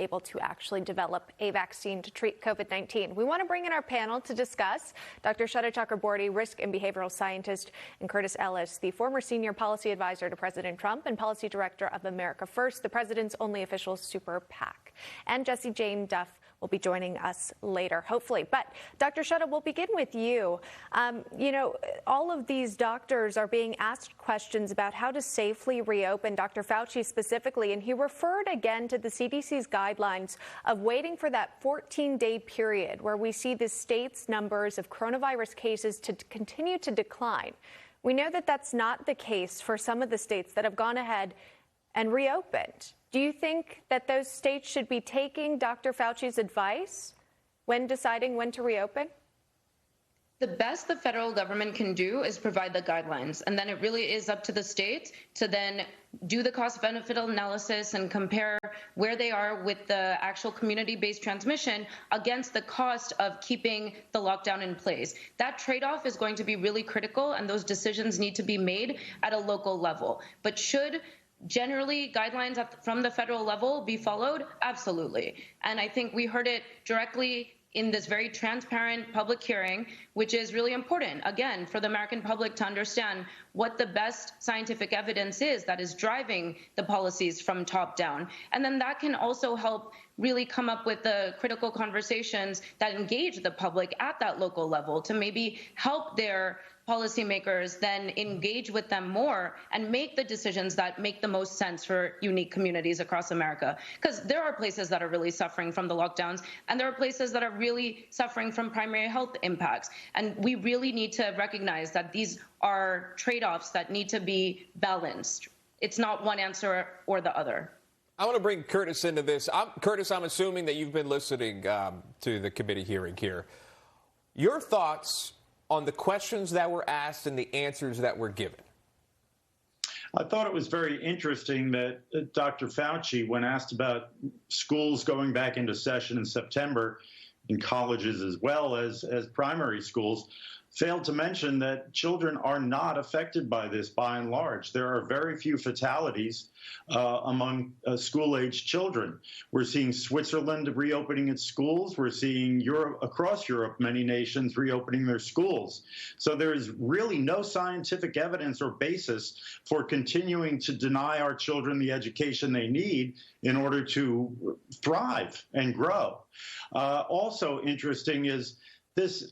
able to actually develop a vaccine to treat COVID-19. We want to bring in our panel to discuss Dr. Shweta Chakraborty, risk and behavioral scientist, and Curtis Ellis, the former senior policy advisor to President Trump and policy director of America First, the president's only official super PAC. And Jessie Jane Duff will be joining us later, hopefully. But Dr. Shweta, we'll begin with you. All of these doctors are being asked questions about how to safely reopen, Dr. Fauci specifically, and he referred again to the CDC's guidelines of waiting for that 14-day period where we see the state's numbers of coronavirus cases to continue to decline. We know that that's not the case for some of the states that have gone ahead and reopened. Do you think that those states should be taking Dr. Fauci's advice when deciding when to reopen? The best the federal government can do is provide the guidelines, and then it really is up to the states to then do the cost-benefit analysis and compare where they are with the actual community-based transmission against the cost of keeping the lockdown in place. That trade-off is going to be really critical, and those decisions need to be made at a local level. But should generally guidelines from the federal level be followed? Absolutely. And I think we heard it directly in this very transparent public hearing, which is really important, again, for the American public to understand what the best scientific evidence is that is driving the policies from top down. And then that can also help really come up with the critical conversations that engage the public at that local level to maybe help their policymakers then engage with them more and make the decisions that make the most sense for unique communities across America. Because there are places that are really suffering from the lockdowns, and there are places that are really suffering from primary health impacts. And we really need to recognize that these are trade-offs that need to be balanced. It's not one answer or the other. I want to bring Curtis into this. Curtis, I'm assuming that you've been listening to the committee hearing here. Your thoughts on the questions that were asked and the answers that were given? I thought it was very interesting that Dr. Fauci, when asked about schools going back into session in September, in colleges as well as primary schools, failed to mention that children are not affected by this by and large. There are very few fatalities among school-aged children. We're seeing Switzerland reopening its schools. We're seeing across Europe, many nations reopening their schools. So there is really no scientific evidence or basis for continuing to deny our children the education they need in order to thrive and grow. Also interesting is this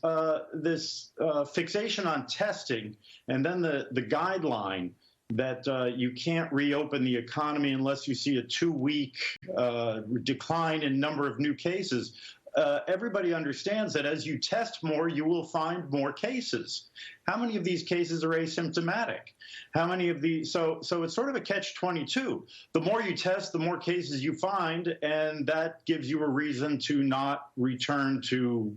fixation on testing and then the guideline that you can't reopen the economy unless you see a 2-week decline in number of new cases. Everybody understands that as you test more, you will find more cases. How many of these cases are asymptomatic? How many of these? So it's sort of a catch-22. The more you test, the more cases you find, and that gives you a reason to not return to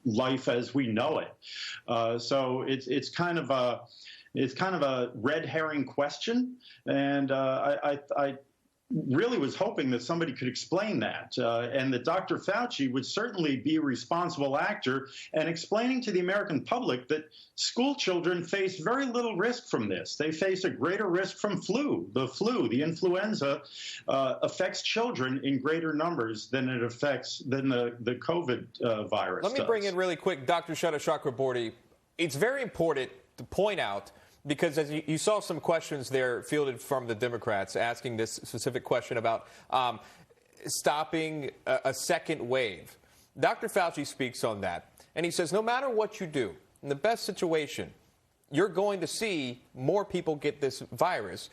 life as we know it. So it's kind of a red herring question, and I really was hoping that somebody could explain that, and that Dr. Fauci would certainly be a responsible actor and explaining to the American public that school children face very little risk from this. They face a greater risk from flu. The influenza affects children in greater numbers than it affects the COVID virus. Let me bring in really quick Dr. Shweta Chakraborty. It's very important to point out, because as you saw some questions there fielded from the Democrats asking this specific question about stopping a second wave. Dr. Fauci speaks on that, and he says no matter what you do, in the best situation, you're going to see more people get this virus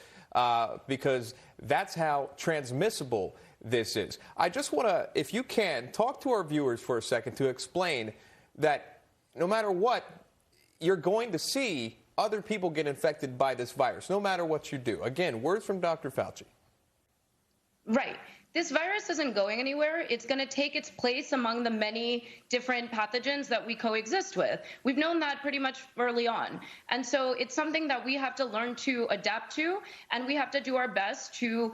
because that's how transmissible this is. I just want to, if you can, talk to our viewers for a second to explain that no matter what, you're going to see other people get infected by this virus, no matter what you do. Again, words from Dr. Fauci. Right. This virus isn't going anywhere. It's going to take its place among the many different pathogens that we coexist with. We've known that pretty much early on. And so it's something that we have to learn to adapt to, and we have to do our best to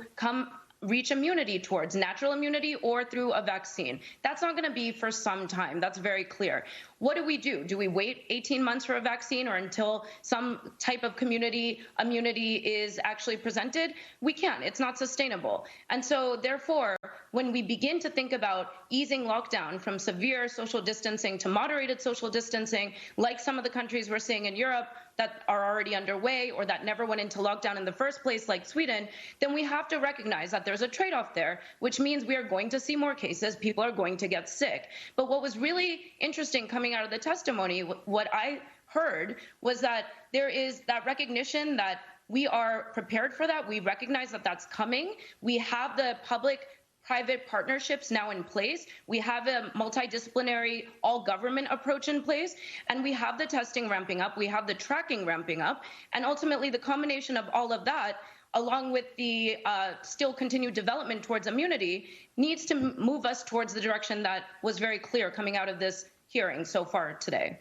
reach immunity towards, natural immunity or through a vaccine. That's not going to be for some time. That's very clear. What do? Do we wait 18 months for a vaccine or until some type of community immunity is actually presented? We can't. It's not sustainable. And so therefore, when we begin to think about easing lockdown from severe social distancing to moderated social distancing, like some of the countries we're seeing in Europe that are already underway or that never went into lockdown in the first place, like Sweden, then we have to recognize that there's a trade-off there, which means we are going to see more cases, people are going to get sick. But what was really interesting coming out of the testimony, what I heard was that there is that recognition that we are prepared for that. We recognize that that's coming. We have the public-private partnerships now in place. We have a multidisciplinary, all-government approach in place, and we have the testing ramping up. We have the tracking ramping up, and ultimately the combination of all of that, along with the still continued development towards immunity, needs to move us towards the direction that was very clear coming out of this hearing so far today.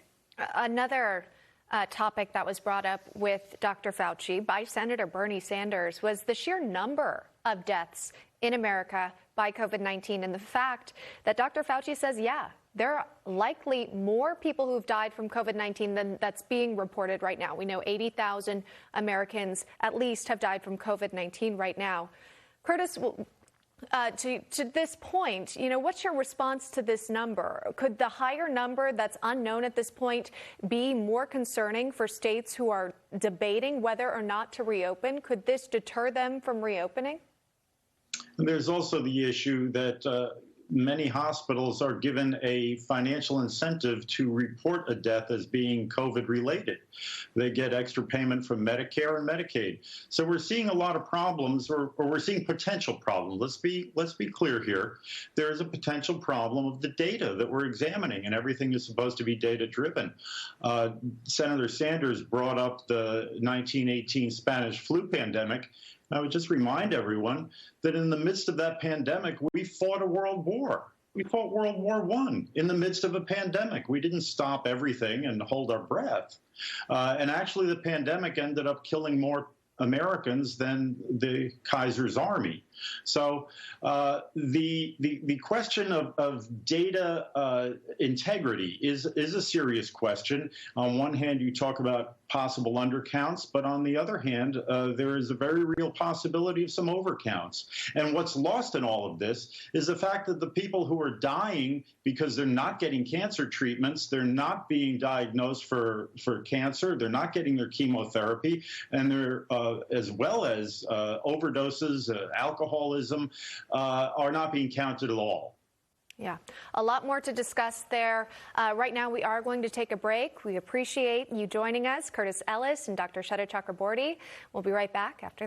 Another topic that was brought up with Dr. Fauci by Senator Bernie Sanders was the sheer number of deaths in America by COVID-19 and the fact that Dr. Fauci says, yeah, there are likely more people who've died from COVID-19 than that's being reported right now. We know 80,000 Americans at least have died from COVID-19 right now. Curtis, to this point, what's your response to this number? Could the higher number that's unknown at this point be more concerning for states who are debating whether or not to reopen? Could this deter them from reopening? And there's also the issue that many hospitals are given a financial incentive to report a death as being COVID-related. They get extra payment from Medicare and Medicaid. So we're seeing a lot of problems, or we're seeing potential problems. Let's be clear here. There is a potential problem of the data that we're examining, and everything is supposed to be data-driven. Senator Sanders brought up the 1918 Spanish flu pandemic. I would just remind everyone that in the midst of that pandemic, we fought a world war. We fought World War I in the midst of a pandemic. We didn't stop everything and hold our breath. And actually, the pandemic ended up killing more Americans than the Kaiser's army. So the question of data integrity is a serious question. On one hand, you talk about possible undercounts, but on the other hand, there is a very real possibility of some overcounts. And what's lost in all of this is the fact that the people who are dying because they're not getting cancer treatments, they're not being diagnosed for cancer, they're not getting their chemotherapy, and they're as well as overdoses, alcoholism, are not being counted at all. Yeah, a lot more to discuss there. Right now, we are going to take a break. We appreciate you joining us, Curtis Ellis and Dr. Shweta Chakraborty. We'll be right back after this.